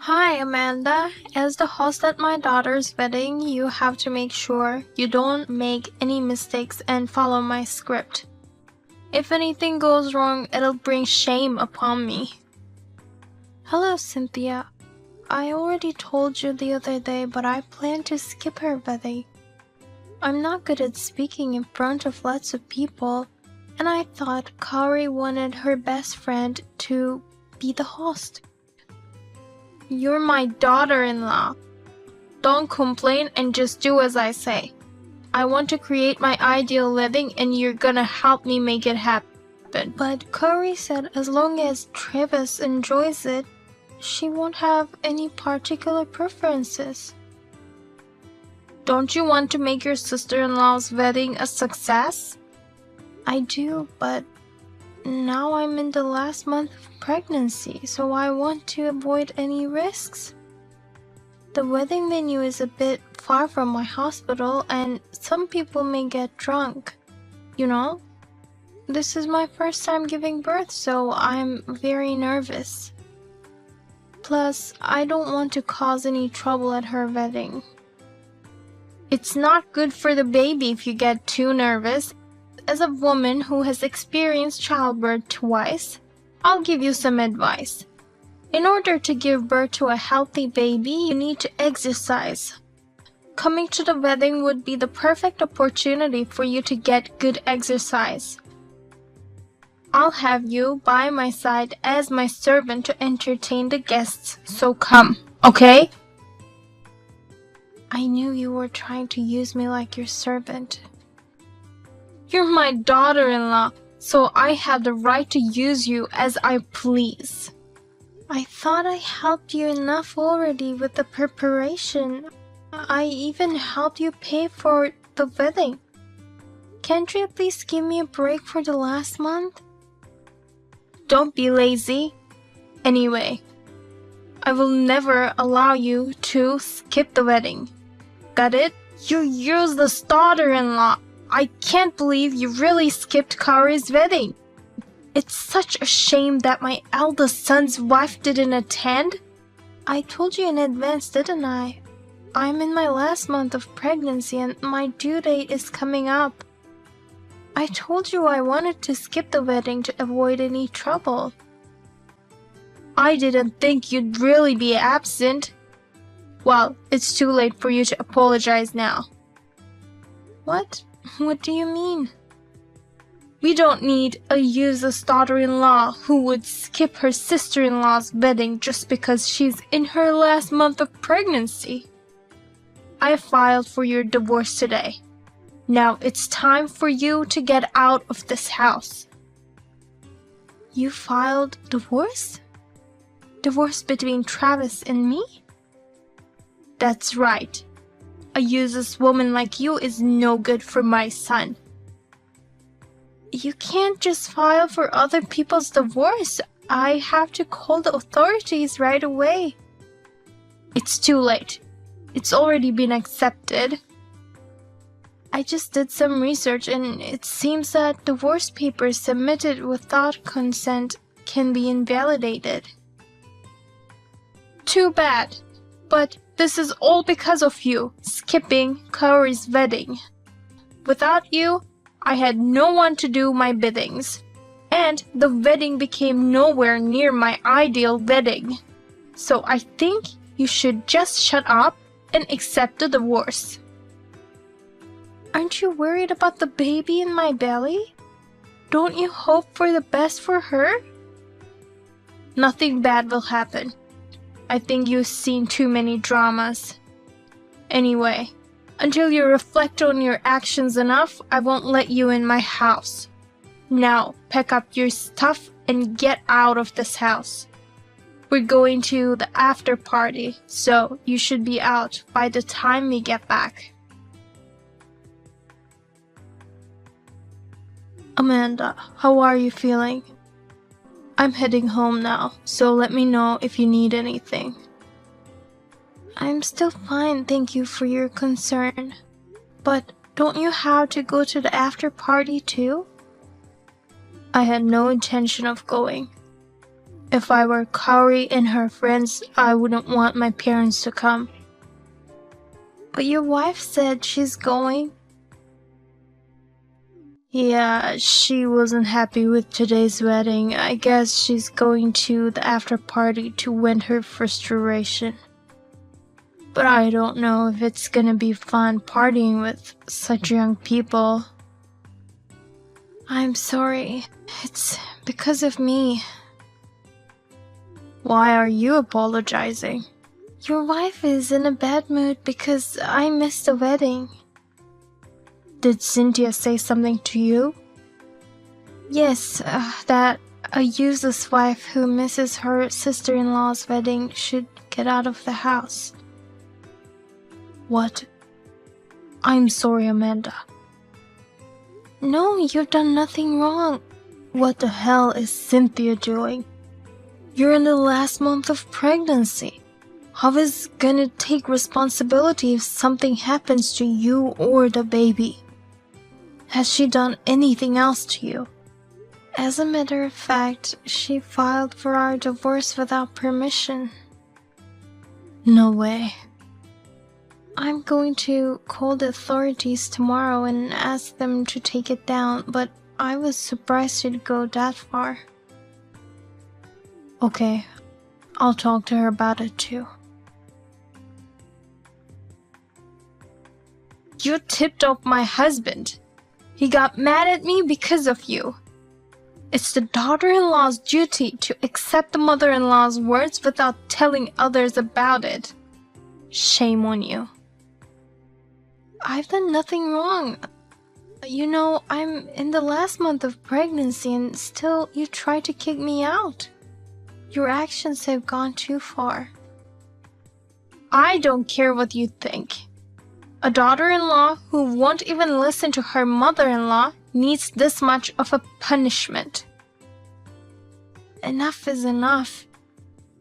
Hi, Amanda. As the host at my daughter's wedding, you have to make sure you don't make any mistakes and follow my script. If anything goes wrong, it'll bring shame upon me. Hello, Cynthia. I already told you the other day, but I plan to skip her wedding. I'm not good at speaking in front of lots of people, and I thought Kari wanted her best friend to be the host. You're my daughter-in-law. Don't complain and just do as I say. I want to create my ideal wedding and you're gonna help me make it happen. But Kari said as long as Travis enjoys it, she won't have any particular preferences. Don't you want to make your sister-in-law's wedding a success? I do, but now I'm in the last month of pregnancy, so I want to avoid any risks. The wedding venue is a bit far from my hospital and some people may get drunk. You know, this is my first time giving birth, so I'm very nervous. Plus, I don't want to cause any trouble at her wedding. It's not good for the baby if you get too nervous. As a woman who has experienced childbirth twice, I'll give you some advice. In order to give birth to a healthy baby, you need to exercise. Coming to the wedding would be the perfect opportunity for you to get good exercise. I'll have you by my side as my servant to entertain the guests, so come, okay? I knew you were trying to use me like your servant. You're my daughter-in-law, so I have the right to use you as I please. I thought I helped you enough already with the preparation. I even helped you pay for the wedding. Can't you at least give me a break for the last month? Don't be lazy. Anyway, I will never allow you to skip the wedding. Got it? You used the daughter-in-law. I can't believe you really skipped Kari's wedding. It's such a shame that my eldest son's wife didn't attend. I told you in advance, didn't I? I'm in my last month of pregnancy and my due date is coming up. I told you I wanted to skip the wedding to avoid any trouble. I didn't think you'd really be absent. Well, it's too late for you to apologize now. What? What do you mean? We don't need a useless daughter-in-law who would skip her sister-in-law's wedding just because she's in her last month of pregnancy. I filed for your divorce today. Now it's time for you to get out of this house. You filed divorce? Divorce between Travis and me? That's right. A useless woman like you is no good for my son. You can't just file for other people's divorce. I have to call the authorities right away. It's too late. It's already been accepted. I just did some research and it seems that divorce papers submitted without consent can be invalidated. Too bad. But this is all because of you skipping Kari's wedding. Without you, I had no one to do my biddings, and the wedding became nowhere near my ideal wedding. So I think you should just shut up and accept the divorce. Aren't you worried about the baby in my belly? Don't you hope for the best for her? Nothing bad will happen. I think you've seen too many dramas. Anyway, until you reflect on your actions enough, I won't let you in my house. Now, pack up your stuff and get out of this house. We're going to the after party, so you should be out by the time we get back. Amanda, how are you feeling? I'm heading home now, so let me know if you need anything. I'm still fine, thank you for your concern. But don't you have to go to the after party too? I had no intention of going. If I were Kaori and her friends, I wouldn't want my parents to come. But your wife said she's going. Yeah, she wasn't happy with today's wedding. I guess she's going to the after party to vent her frustration. But I don't know if it's gonna be fun partying with such young people. I'm sorry. It's because of me. Why are you apologizing? Your wife is in a bad mood because I missed the wedding. Did Cynthia say something to you? Yes, that a useless wife who misses her sister-in-law's wedding should get out of the house. What? I'm sorry, Amanda. No, you've done nothing wrong. What the hell is Cynthia doing? You're in the last month of pregnancy. How is gonna take responsibility if something happens to you or the baby? Has she done anything else to you? As a matter of fact, she filed for our divorce without permission. No way. I'm going to call the authorities tomorrow and ask them to take it down, but I was surprised she'd go that far. Okay, I'll talk to her about it too. You tipped off my husband. He got mad at me because of you. It's the daughter-in-law's duty to accept the mother-in-law's words without telling others about it. Shame on you. I've done nothing wrong. You know, I'm in the last month of pregnancy and still you try to kick me out. Your actions have gone too far. I don't care what you think. A daughter-in-law who won't even listen to her mother-in-law needs this much of a punishment. Enough is enough.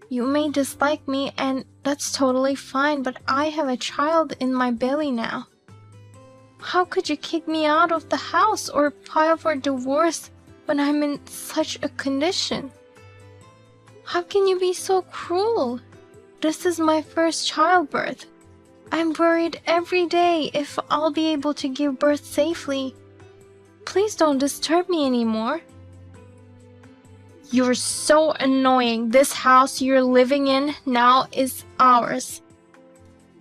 You may dislike me and that's totally fine, but I have a child in my belly now. How could you kick me out of the house or file for divorce when I'm in such a condition? How can you be so cruel? This is my first childbirth. I'm worried every day if I'll be able to give birth safely. Please don't disturb me anymore. You're so annoying. This house you're living in now is ours.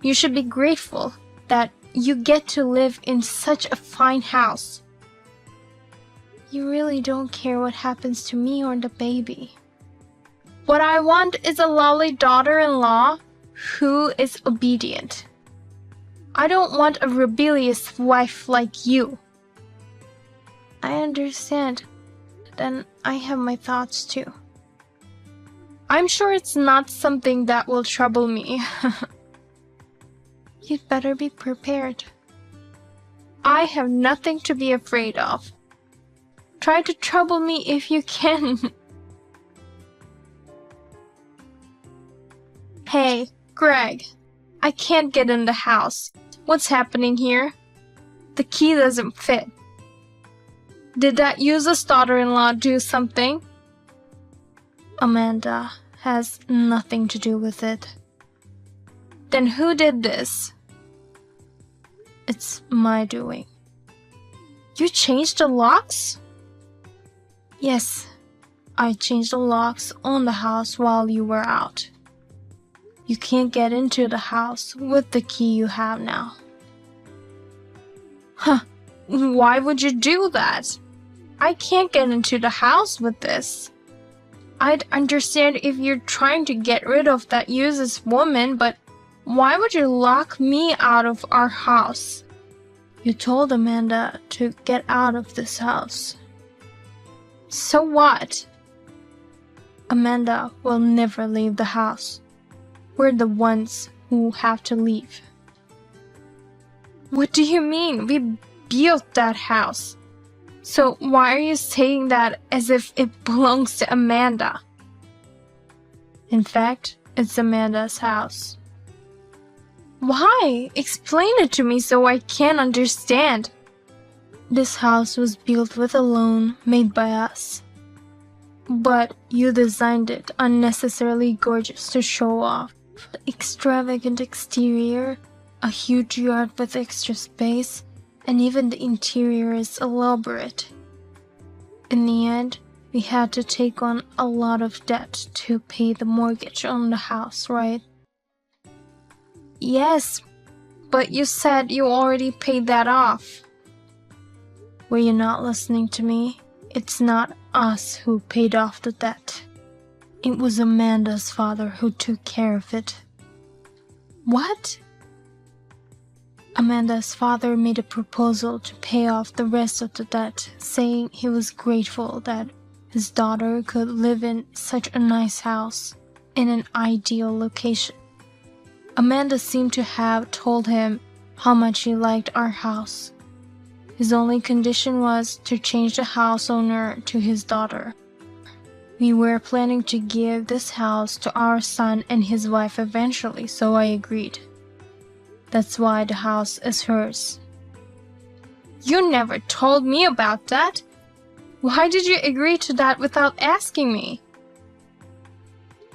You should be grateful that you get to live in such a fine house. You really don't care what happens to me or the baby. What I want is a lovely daughter-in-law who is obedient. I don't want a rebellious wife like you. I understand. Then I have my thoughts too. I'm sure it's not something that will trouble me. You'd better be prepared. I have nothing to be afraid of. Try to trouble me if you can. Hey, Greg. I can't get in the house. What's happening here? The key doesn't fit. Did that useless daughter-in-law do something? Amanda has nothing to do with it. Then who did this? It's my doing. You changed the locks? Yes, I changed the locks on the house while you were out. You can't get into the house with the key you have now. Huh, why would you do that? I can't get into the house with this. I'd understand if you're trying to get rid of that useless woman, but why would you lock me out of our house? You told Amanda to get out of this house. So what? Amanda will never leave the house. We're the ones who have to leave. What do you mean? We built that house. So why are you saying that as if it belongs to Amanda? In fact, it's Amanda's house. Why? Explain it to me so I can understand. This house was built with a loan made by us. But you designed it unnecessarily gorgeous to show off. The extravagant exterior, a huge yard with extra space, and even the interior is elaborate. In the end, we had to take on a lot of debt to pay the mortgage on the house, right? Yes, but you said you already paid that off. Were you not listening to me? It's not us who paid off the debt. It was Amanda's father who took care of it. What? Amanda's father made a proposal to pay off the rest of the debt, saying he was grateful that his daughter could live in such a nice house in an ideal location. Amanda seemed to have told him how much she liked our house. His only condition was to change the house owner to his daughter. We were planning to give this house to our son and his wife eventually, so I agreed. That's why the house is hers. You never told me about that. Why did you agree to that without asking me?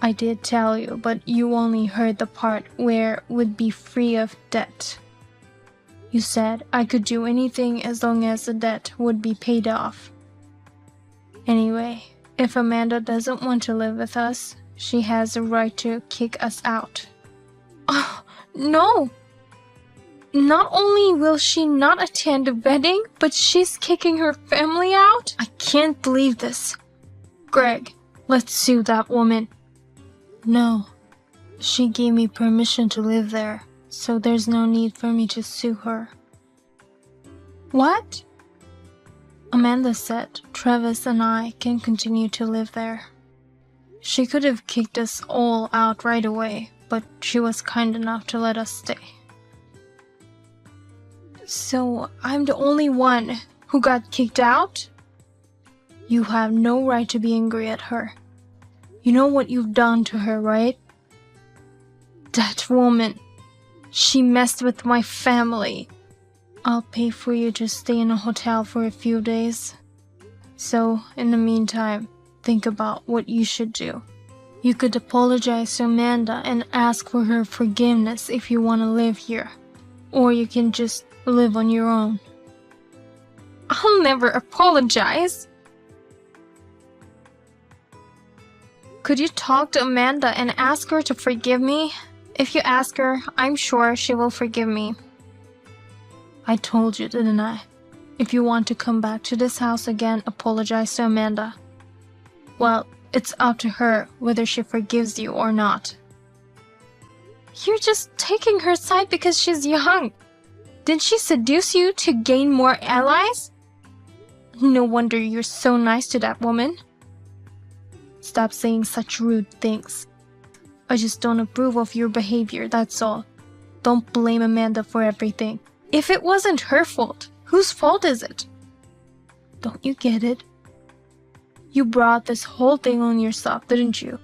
I did tell you, but you only heard the part where it would be free of debt. You said I could do anything as long as the debt would be paid off. Anyway, if Amanda doesn't want to live with us, she has the right to kick us out. Oh, no! Not only will she not attend the wedding, but she's kicking her family out? I can't believe this. Greg, let's sue that woman. No, she gave me permission to live there, so there's no need for me to sue her. What? Amanda said Travis and I can continue to live there. She could have kicked us all out right away, but she was kind enough to let us stay. So I'm the only one who got kicked out? You have no right to be angry at her. You know what you've done to her, right? That woman. She messed with my family. I'll pay for you to stay in a hotel for a few days. So, in the meantime, think about what you should do. You could apologize to Amanda and ask for her forgiveness if you want to live here. Or you can just live on your own. I'll never apologize. Could you talk to Amanda and ask her to forgive me? If you ask her, I'm sure she will forgive me. I told you, didn't I? If you want to come back to this house again, apologize to Amanda. Well, it's up to her whether she forgives you or not. You're just taking her side because she's young. Did she seduce you to gain more allies? No wonder you're so nice to that woman. Stop saying such rude things. I just don't approve of your behavior, that's all. Don't blame Amanda for everything. If it wasn't her fault, whose fault is it? Don't you get it? You brought this whole thing on yourself, didn't you?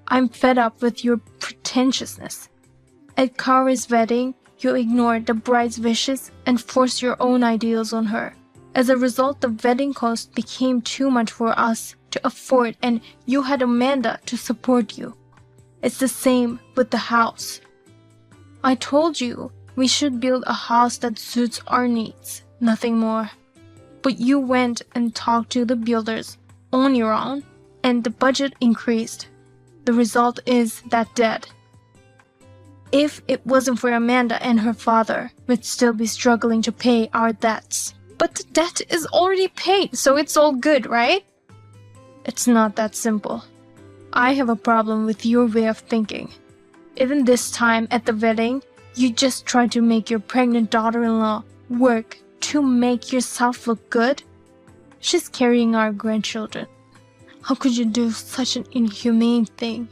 I'm fed up with your pretentiousness. At Kari's wedding, you ignored the bride's wishes and forced your own ideals on her. As a result, the wedding cost became too much for us to afford, and you had Amanda to support you. It's the same with the house. I told you we should build a house that suits our needs, nothing more. But you went and talked to the builders on your own, and the budget increased. The result is that debt. If it wasn't for Amanda and her father, we'd still be struggling to pay our debts. But the debt is already paid, so it's all good, right? It's not that simple. I have a problem with your way of thinking. Even this time at the wedding, you just tried to make your pregnant daughter-in-law work to make yourself look good. She's carrying our grandchildren. How could you do such an inhumane thing?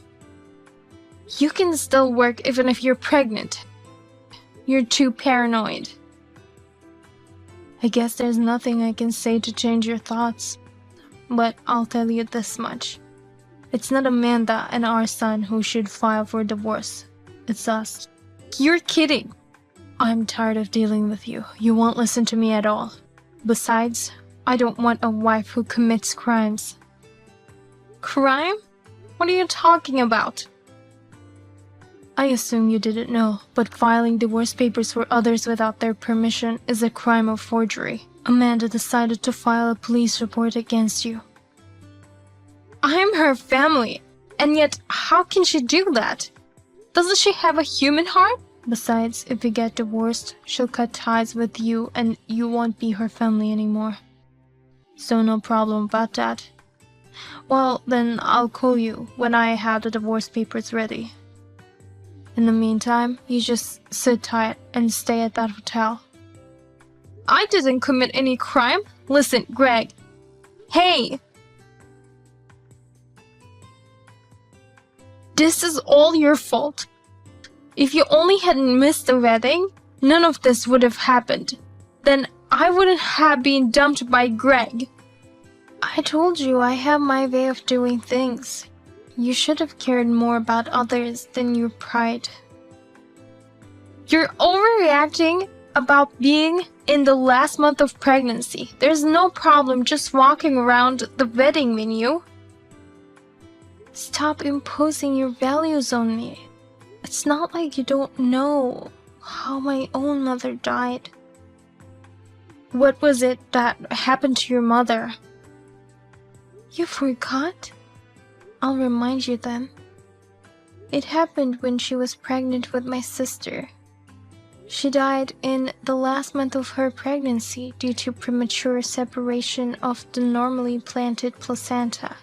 You can still work even if you're pregnant. You're too paranoid. I guess there's nothing I can say to change your thoughts. But I'll tell you this much. It's not Amanda and our son who should file for divorce. It's us. You're kidding. I'm tired of dealing with you. You won't listen to me at all. Besides, I don't want a wife who commits crimes. Crime? What are you talking about? I assume you didn't know, but filing divorce papers for others without their permission is a crime of forgery. Amanda decided to file a police report against you. I'm her family, and yet how can she do that? Doesn't she have a human heart? Besides, if you get divorced, she'll cut ties with you and you won't be her family anymore. So no problem about that. Well, then I'll call you when I have the divorce papers ready. In the meantime, you just sit tight and stay at that hotel. I didn't commit any crime. Listen, Greg. Hey! This is all your fault. If you only hadn't missed the wedding, none of this would have happened. Then I wouldn't have been dumped by Greg. I told you I have my way of doing things. You should have cared more about others than your pride. You're overreacting about being in the last month of pregnancy. There's no problem just walking around the wedding venue. Stop imposing your values on me. It's not like you don't know how my own mother died. What was it that happened to your mother? You forgot? I'll remind you then. It happened when she was pregnant with my sister. She died in the last month of her pregnancy due to premature separation of the normally planted placenta.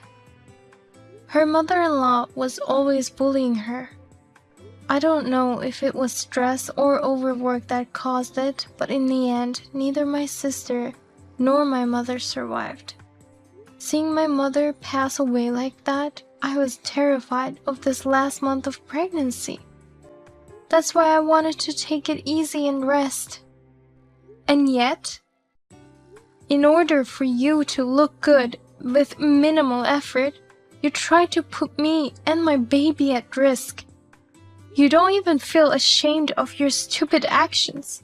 Her mother-in-law was always bullying her. I don't know if it was stress or overwork that caused it, but in the end, neither my sister nor my mother survived. Seeing my mother pass away like that, I was terrified of this last month of pregnancy. That's why I wanted to take it easy and rest. And yet, in order for you to look good with minimal effort, you try to put me and my baby at risk. You don't even feel ashamed of your stupid actions.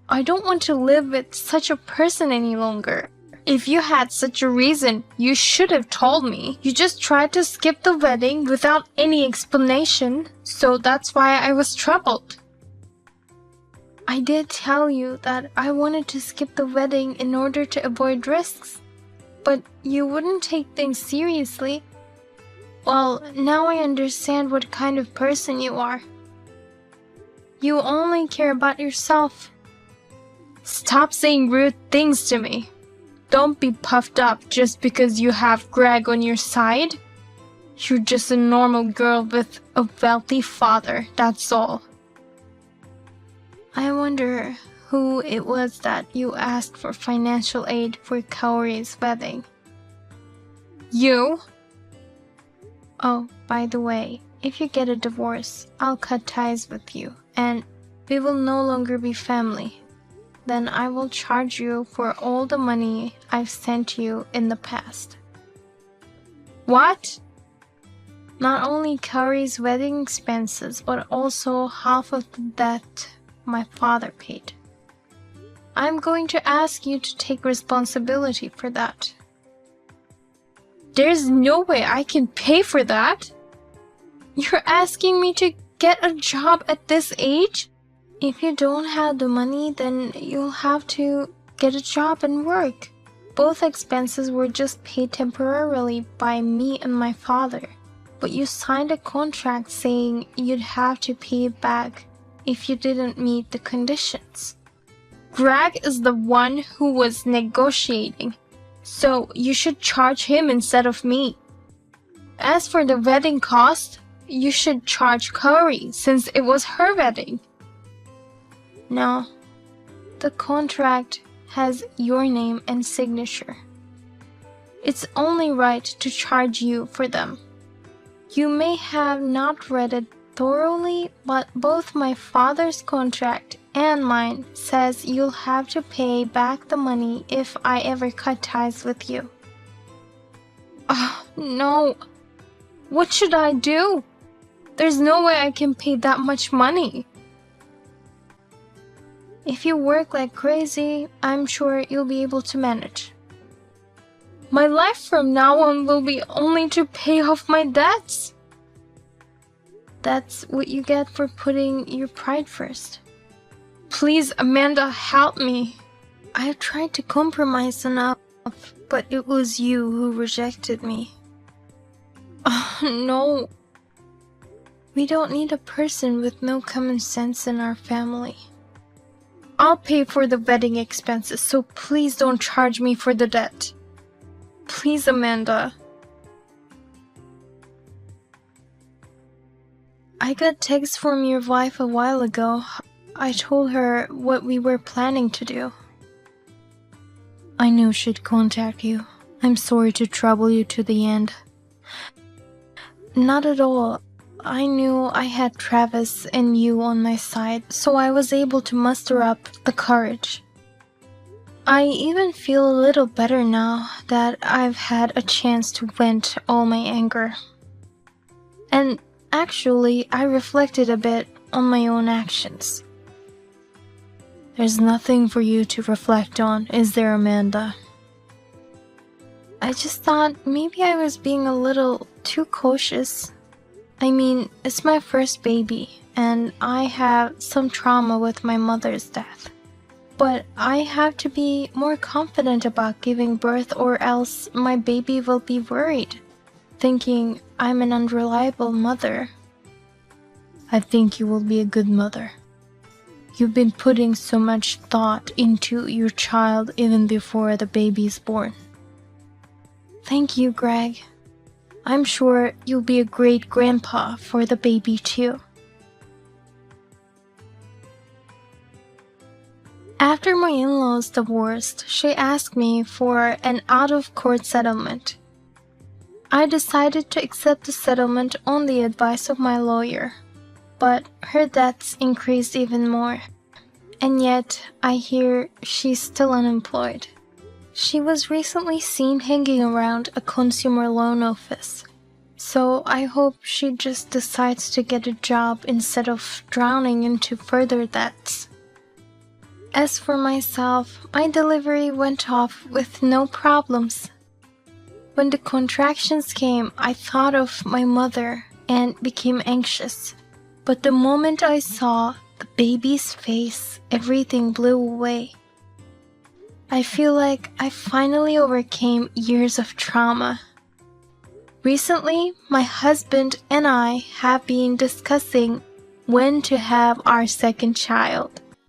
I don't want to live with such a person any longer. If you had such a reason, you should have told me. You just tried to skip the wedding without any explanation, so that's why I was troubled. I did tell you that I wanted to skip the wedding in order to avoid risks, but you wouldn't take things seriously. Well, now I understand what kind of person you are. You only care about yourself. Stop saying rude things to me. Don't be puffed up just because you have Greg on your side. You're just a normal girl with a wealthy father, that's all. I wonder who it was that you asked for financial aid for Kaori's wedding. You? Oh, by the way, if you get a divorce, I'll cut ties with you, and we will no longer be family. Then I will charge you for all the money I've sent you in the past. What? Not only Kaori's wedding expenses, but also half of the debt my father paid. I'm going to ask you to take responsibility for that. There's no way I can pay for that. You're asking me to get a job at this age? If you don't have the money, then you'll have to get a job and work. Both expenses were just paid temporarily by me and my father. But you signed a contract saying you'd have to pay it back if you didn't meet the conditions. Greg is the one who was negotiating, so you should charge him instead of me. As for the wedding cost, you should charge Kaori since it was her wedding. No, the contract has your name and signature. It's only right to charge you for them. You may have not read it thoroughly, but both my father's contract and mine says you'll have to pay back the money if I ever cut ties with you. Oh, no. What should I do? There's no way I can pay that much money. If you work like crazy, I'm sure you'll be able to manage. My life from now on will be only to pay off my debts. That's what you get for putting your pride first. Please, Amanda, help me. I tried to compromise enough, but it was you who rejected me. Oh, no. We don't need a person with no common sense in our family. I'll pay for the wedding expenses, so please don't charge me for the debt. Please, Amanda. I got text from your wife a while ago. I told her what we were planning to do. I knew she'd contact you. I'm sorry to trouble you to the end. Not at all. I knew I had Travis and you on my side, so I was able to muster up the courage. I even feel a little better now that I've had a chance to vent all my anger. And actually, I reflected a bit on my own actions. There's nothing for you to reflect on, is there, Amanda? I just thought maybe I was being a little too cautious. I mean, it's my first baby, and I have some trauma with my mother's death. But I have to be more confident about giving birth, or else my baby will be worried, thinking I'm an unreliable mother. I think you will be a good mother. You've been putting so much thought into your child even before the baby is born. Thank you, Greg. I'm sure you'll be a great grandpa for the baby too. After my in-laws divorced, she asked me for an out-of-court settlement. I decided to accept the settlement on the advice of my lawyer, but her debts increased even more, and yet I hear she's still unemployed. She was recently seen hanging around a consumer loan office, so I hope she just decides to get a job instead of drowning into further debts. As for myself, my delivery went off with no problems. When the contractions came, I thought of my mother and became anxious. But the moment I saw the baby's face, everything blew away. I feel like I finally overcame years of trauma. Recently, my husband and I have been discussing when to have our second child.